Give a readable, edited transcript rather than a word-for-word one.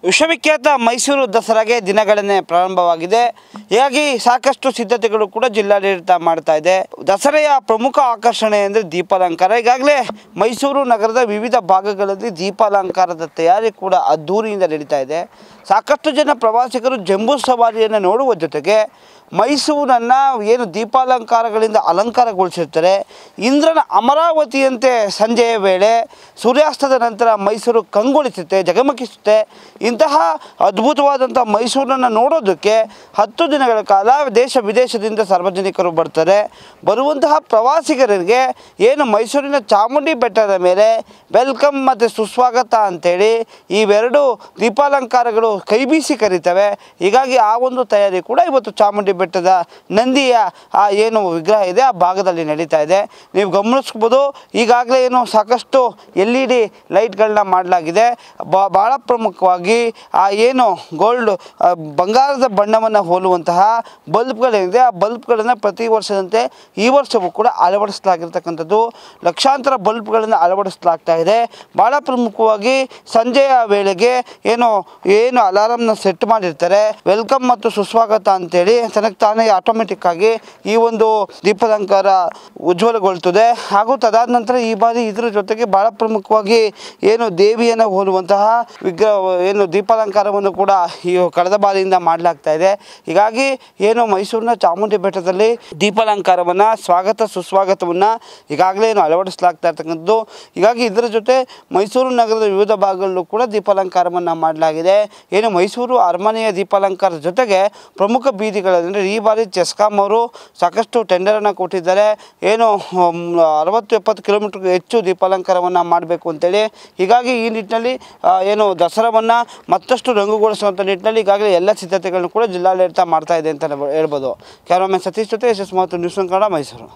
ವಿಶ್ವವಿಖ್ಯಾತ ಮೈಸೂರು ದಸರಾಗೆ ದಿನಗಣನೆ ಪ್ರಾರಂಭವಾಗಿದೆ. ಹೀಗಾಗಿ ಸಾಕಷ್ಟು ಸಿದ್ಧತೆಗಳು ಕೂಡ ಜಿಲ್ಲಾಡಳಿತ ಮಾಡ್ತಾ ಇದೆ. ದಸರೆಯ ಪ್ರಮುಖ ಆಕರ್ಷಣೆ ಅಂದರೆ ದೀಪಾಲಂಕಾರ. ಈಗಾಗಲೇ ಮೈಸೂರು ನಗರದ ವಿವಿಧ ಭಾಗಗಳಲ್ಲಿ ದೀಪಾಲಂಕಾರದ ತಯಾರಿ ಕೂಡ ಅದ್ದೂರಿಯಿಂದ ನಡೀತಾ ಇದೆ. ಸಾಕಷ್ಟು ಜನ ಪ್ರವಾಸಿಗರು ಜಂಬೂ ಸವಾರಿಯನ್ನು ನೋಡುವ ಜೊತೆಗೆ ಮೈಸೂರನ್ನು ಏನು ದೀಪಾಲಂಕಾರಗಳಿಂದ ಅಲಂಕಾರಗೊಳಿಸಿರ್ತಾರೆ. ಇಂದ್ರನ ಅಮರಾವತಿಯಂತೆ ಸಂಜೆಯ ವೇಳೆ ಸೂರ್ಯಾಸ್ತದ ನಂತರ ಮೈಸೂರು ಕಂಗೊಳಿಸುತ್ತೆ, ಜಗಮಗಿಸುತ್ತೆ. ಇಂತಹ ಅದ್ಭುತವಾದಂಥ ಮೈಸೂರನ್ನು ನೋಡೋದಕ್ಕೆ 10 ದಿನಗಳ ಕಾಲ ದೇಶ ವಿದೇಶದಿಂದ ಸಾರ್ವಜನಿಕರು ಬರ್ತಾರೆ. ಬರುವಂತಹ ಪ್ರವಾಸಿಗರಿಗೆ ಏನು ಮೈಸೂರಿನ ಚಾಮುಂಡಿ ಬೆಟ್ಟದ ಮೇಲೆ ವೆಲ್ಕಮ್ ಮತ್ತು ಸುಸ್ವಾಗತ ಅಂಥೇಳಿ ಇವೆರಡು ದೀಪಾಲಂಕಾರಗಳು ಕೈ ಬೀಸಿ ಕರೀತವೆ. ಹೀಗಾಗಿ ಆ ಒಂದು ತಯಾರಿ ಕೂಡ ಇವತ್ತು ಚಾಮುಂಡಿ ಬೆಟ್ಟದ ನಂದಿಯ ಆ ಏನು ವಿಗ್ರಹ ಇದೆ ಆ ಭಾಗದಲ್ಲಿ ನಡೀತಾ ಇದೆ. ನೀವು ಗಮನಿಸ್ಬೋದು, ಈಗಾಗಲೇ ಏನು ಸಾಕಷ್ಟು LED ಲೈಟ್ಗಳನ್ನ ಮಾಡಲಾಗಿದೆ. ಭಾಳ ಪ್ರಮುಖವಾಗಿ ಆ ಏನು ಗೋಲ್ಡ್ ಬಂಗಾರದ ಬಣ್ಣವನ್ನು ಹೋಲುವಂತಹ ಬಲ್ಬ್ಗಳೇನಿದೆ ಆ ಬಲ್ಬ್ಗಳನ್ನು ಪ್ರತಿ ವರ್ಷದಂತೆ ಈ ವರ್ಷವೂ ಕೂಡ ಅಳವಡಿಸಲಾಗಿರ್ತಕ್ಕಂಥದ್ದು. ಲಕ್ಷಾಂತರ ಬಲ್ಬ್ಗಳನ್ನು ಅಳವಡಿಸಲಾಗ್ತಾ ಇದೆ. ಭಾಳ ಪ್ರಮುಖವಾಗಿ ಸಂಜೆಯ ವೇಳೆಗೆ ಏನು ಅಲಾರಾಮ್ನ ಸೆಟ್ ಮಾಡಿರ್ತಾರೆ, ವೆಲ್ಕಮ್ ಮತ್ತು ಸುಸ್ವಾಗತ ಅಂತೇಳಿ ತನಗೆ ತಾನೇ ಆಟೋಮೆಟಿಕ್ ಆಗಿ ಈ ಒಂದು ದೀಪಾಲಂಕಾರ ಉಜ್ವಲಗೊಳ್ತದೆ. ಹಾಗೂ ತದಾದ ನಂತರ ಈ ಬಾರಿ ಇದರ ಜೊತೆಗೆ ಭಾಳ ಪ್ರಮುಖವಾಗಿ ಏನು ದೇವಿಯನ್ನು ಹೋಲುವಂತಹ ವಿಗ್ರಹ ಏನು ದೀಪಾಲಂಕಾರವನ್ನು ಕೂಡ ಈ ಕಳೆದ ಬಾರಿಯಿಂದ ಮಾಡಲಾಗ್ತಾ ಇದೆ. ಹೀಗಾಗಿ ಏನು ಮೈಸೂರಿನ ಚಾಮುಂಡಿ ಬೆಟ್ಟದಲ್ಲಿ ದೀಪಾಲಂಕಾರವನ್ನು ಸ್ವಾಗತ ಸುಸ್ವಾಗತವನ್ನು ಈಗಾಗಲೇ ಏನು ಅಳವಡಿಸಲಾಗ್ತಾ ಇರ್ತಕ್ಕಂಥದ್ದು. ಹೀಗಾಗಿ ಇದರ ಜೊತೆ ಮೈಸೂರು ನಗರದ ವಿವಿಧ ಭಾಗಗಳಲ್ಲೂ ಕೂಡ ದೀಪಾಲಂಕಾರವನ್ನು ಮಾಡಲಾಗಿದೆ. ಏನು ಮೈಸೂರು ಅರಮನೆಯ ದೀಪಾಲಂಕಾರದ ಜೊತೆಗೆ ಪ್ರಮುಖ ಬೀದಿಗಳಲ್ಲಿ ಈ ಬಾರಿ ಚೆಸ್ಕಾಂ ಅವರು ಸಾಕಷ್ಟು ಟೆಂಡರನ್ನು ಕೊಟ್ಟಿದ್ದಾರೆ. ಏನು 60-70 ಕಿಲೋಮೀಟರ್ಗೆ ಹೆಚ್ಚು ದೀಪಾಲಂಕಾರವನ್ನು ಮಾಡಬೇಕು ಅಂತೇಳಿ. ಹೀಗಾಗಿ ಈ ನಿಟ್ಟಿನಲ್ಲಿ ಏನು ದಸರಾವನ್ನು ಮತ್ತಷ್ಟು ರಂಗುಗೊಳಿಸುವಂಥ ನಿಟ್ಟಿನಲ್ಲಿ ಈಗಾಗಲೇ ಎಲ್ಲ ಸಿದ್ಧತೆಗಳನ್ನು ಕೂಡ ಜಿಲ್ಲಾಡಳಿತ ಮಾಡ್ತಾ ಇದೆ ಅಂತ ಹೇಳ್ಬೋದು. ಕ್ಯಾಮರಾಮನ್ ಸತೀಶ್ ಜೊತೆ SS ಮತ್ತು ನ್ಯೂಸ್ ಕನ್ನಡ, ಮೈಸೂರು.